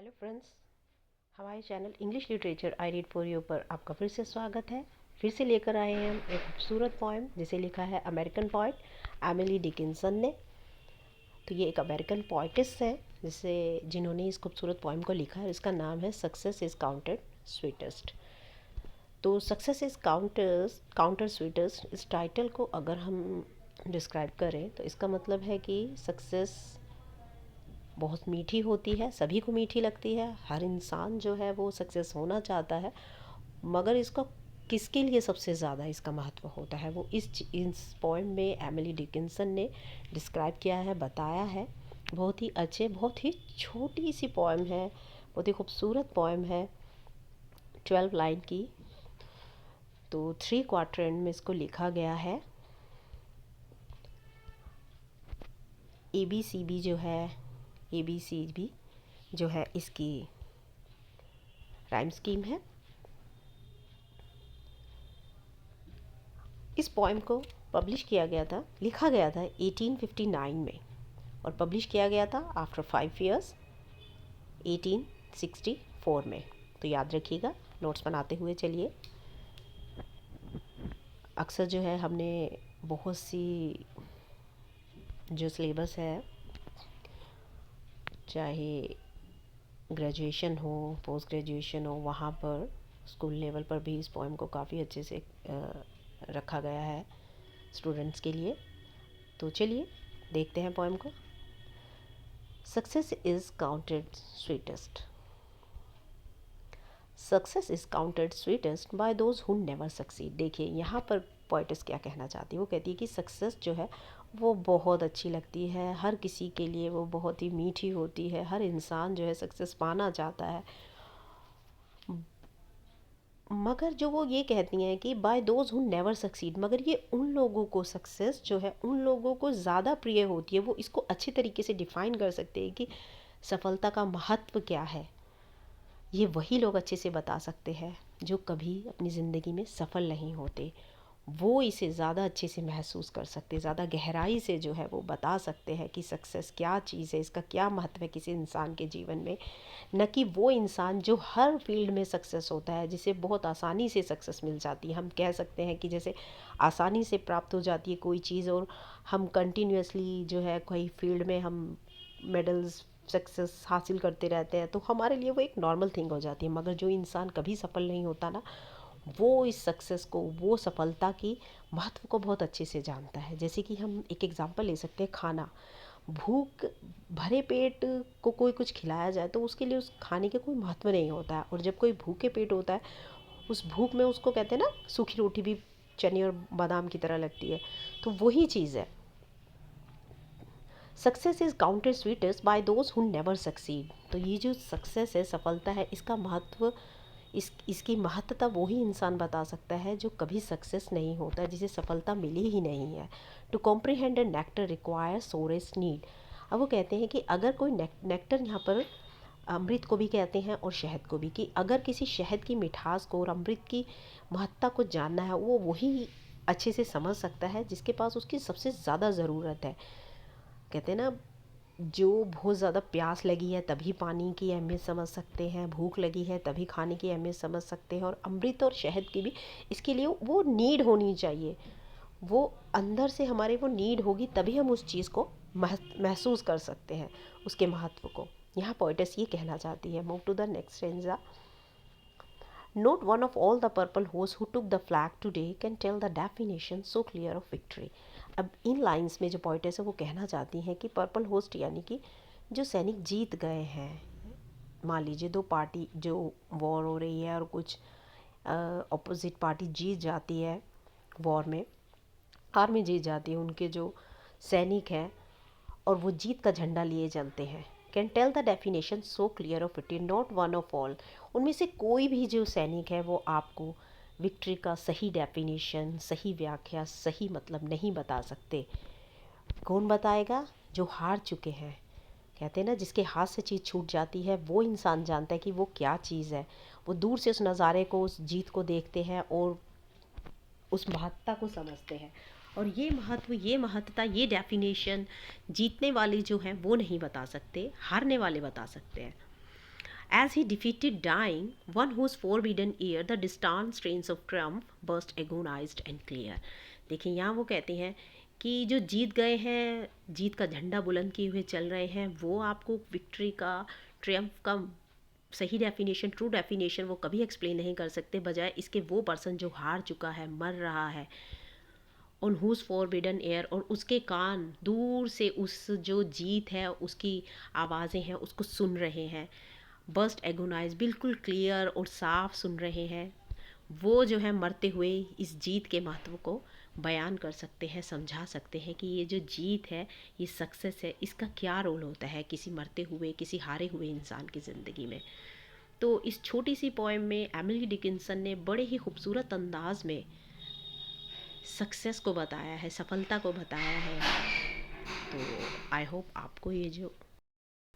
Hello friends, हमारे channel English literature I read for you पर आपका फिर से स्वागत है। फिर से लेकर आए हैं हम एक खूबसूरत पोएम जिसे लिखा है अमेरिकन पोइट एमिली डिकिंसन ने। तो ये एक अमेरिकन पोइटिस है जिन्होंने इस खूबसूरत पोएम को लिखा है। इसका नाम है सक्सेस इज़ काउंटेड स्वीटेस्ट। तो सक्सेस इज़ काउंटर स्वीटेस्ट, इस टाइटल को अगर हम डिस्क्राइब करें तो इसका मतलब है कि सक्सेस बहुत मीठी होती है, सभी को मीठी लगती है। हर इंसान जो है वो सक्सेस होना चाहता है, मगर इसका किसके लिए सबसे ज़्यादा इसका महत्व होता है वो इस पोएम में एमिली डिकिंसन ने डिस्क्राइब किया है, बताया है। बहुत ही अच्छे, बहुत ही छोटी सी पोएम है, बहुत ही खूबसूरत पोएम है, 12 लाइन की। तो 3 क्वार्टर एंड में इसको लिखा गया है। ABCB जो है, ABCB जो है इसकी राइम स्कीम है। इस पोएम को पब्लिश किया गया था, लिखा गया था 1859 में और पब्लिश किया गया था आफ्टर 5 ईयर्स 1864 में। तो याद रखिएगा, नोट्स बनाते हुए चलिए। अक्सर जो है हमने बहुत सी जो सिलेबस है, चाहे ग्रेजुएशन हो, पोस्ट ग्रेजुएशन हो, वहाँ पर स्कूल लेवल पर भी इस पोएम को काफ़ी अच्छे से रखा गया है स्टूडेंट्स के लिए। तो चलिए देखते हैं पोएम को। Success is counted sweetest. Success is counted sweetest by those who never succeed. देखिए यहाँ पर पोइटिस क्या कहना चाहती है। वो कहती है कि सक्सेस जो है वो बहुत अच्छी लगती है, हर किसी के लिए वो बहुत ही मीठी होती है। हर इंसान जो है सक्सेस पाना चाहता है, मगर जो वो ये कहती हैं कि by those who never succeed, मगर ये उन लोगों को सक्सेस जो है उन लोगों को ज़्यादा प्रिय होती है। वो इसको अच्छी तरीके से डिफ़ाइन कर सकते हैं कि सफलता का महत्व क्या है। ये वही लोग अच्छे से बता सकते हैं जो कभी अपनी ज़िंदगी में सफल नहीं होते। वो इसे ज़्यादा अच्छे से महसूस कर सकते, ज़्यादा गहराई से जो है वो बता सकते हैं कि सक्सेस क्या चीज़ है, इसका क्या महत्व है किसी इंसान के जीवन में। न कि वो इंसान जो हर फील्ड में सक्सेस होता है, जिसे बहुत आसानी से सक्सेस मिल जाती है। हम कह सकते हैं कि जैसे आसानी से प्राप्त हो जाती है कोई चीज़ और हम कंटिन्यूसली जो है कोई फील्ड में हम मेडल्स सक्सेस हासिल करते रहते हैं, तो हमारे लिए वो एक नॉर्मल थिंग हो जाती है। मगर जो इंसान कभी सफल नहीं होता ना, वो इस सक्सेस को, वो सफलता की महत्व को बहुत अच्छे से जानता है। जैसे कि हम एक एग्जांपल ले सकते हैं, खाना। भूख भरे पेट को कोई कुछ खिलाया जाए तो उसके लिए उस खाने के कोई महत्व नहीं होता है, और जब कोई भूखे पेट होता है, उस भूख में उसको कहते हैं ना, सूखी रोटी भी चने और बादाम की तरह लगती है। तो वही चीज़ है, success is counted sweetest by those who never succeed. तो ये जो सक्सेस है, सफलता है, इसका महत्व, इसकी महत्ता वही इंसान बता सकता है जो कभी सक्सेस नहीं होता, जिसे सफलता मिली ही नहीं है। To comprehend a nectar require sorest need. अब वो कहते हैं कि अगर कोई नेक्टर, यहाँ पर अमृत को भी कहते हैं और शहद को भी, कि अगर किसी शहद की मिठास को और अमृत की महत्ता को जानना है, वो वही अच्छे से समझ सकता है जिसके पास उसकी सबसे ज़्यादा ज़रूरत है। कहते हैं ना, जो बहुत ज़्यादा प्यास लगी है तभी पानी की अहमियत समझ सकते हैं, भूख लगी है तभी खाने की अहमियत समझ सकते हैं। और अमृत और शहद की भी इसके लिए वो नीड होनी चाहिए, वो अंदर से हमारे वो नीड होगी, तभी हम उस चीज़ को महसूस कर सकते हैं, उसके महत्व को। यहाँ पोइटस ये कहना चाहती है। Move to the next stanza. Not one of all the purple horse who took the flag today can tell the definition so clear of victory। अब इन लाइंस में जो पोइटेस है वो कहना चाहती हैं कि पर्पल होस्ट यानी कि जो सैनिक जीत गए हैं, मान लीजिए दो पार्टी जो वॉर हो रही है और कुछ अपोजिट पार्टी जीत जाती है वॉर में, आर्मी जीत जाती है, उनके जो सैनिक हैं और वो जीत का झंडा लिए चलते हैं। Can tell the definition so clear of it, not one of all. उनमें से कोई भी जो सैनिक है वो आपको विक्ट्री का सही डेफिनेशन, सही व्याख्या, सही मतलब नहीं बता सकते। कौन बताएगा? जो हार चुके हैं। कहते हैं ना, जिसके हाथ से चीज़ छूट जाती है वो इंसान जानता है कि वो क्या चीज़ है। वो दूर से उस नज़ारे को, उस जीत को देखते हैं और उस महत्ता को समझते हैं। और ये महत्व, ये महत्ता, ये डेफिनेशन जीतने वाले जो हैं वो नहीं बता सकते, हारने वाले बता सकते हैं। As he defeated dying one whose forbidden ear the distant strains of triumph burst agonized and clear. देखिए यहाँ वो कहते हैं कि जो जीत गए हैं, जीत का झंडा बुलंद किए हुए चल रहे हैं, वो आपको विक्ट्री का, ट्रियम्फ का सही डेफिनेशन, ट्रू डेफिनेशन वो कभी एक्सप्लेन नहीं कर सकते, बजाय इसके वो पर्सन जो हार चुका है, मर रहा है, ऑन हुज फॉरबिडन एयर, और उसके कान दूर से उस जो जीत है उसकी आवाज़ें हैं उसको सुन रहे हैं, बस्ट एगोनाइज, बिल्कुल क्लियर और साफ सुन रहे हैं, वो जो है मरते हुए इस जीत के महत्व को बयान कर सकते हैं, समझा सकते हैं कि ये जो जीत है, ये सक्सेस है, इसका क्या रोल होता है किसी मरते हुए, किसी हारे हुए इंसान की ज़िंदगी में। तो इस छोटी सी पोएम में एमिली डिकिंसन ने बड़े ही खूबसूरत अंदाज में सक्सेस को बताया है, सफलता को बताया है। तो आई होप आपको ये जो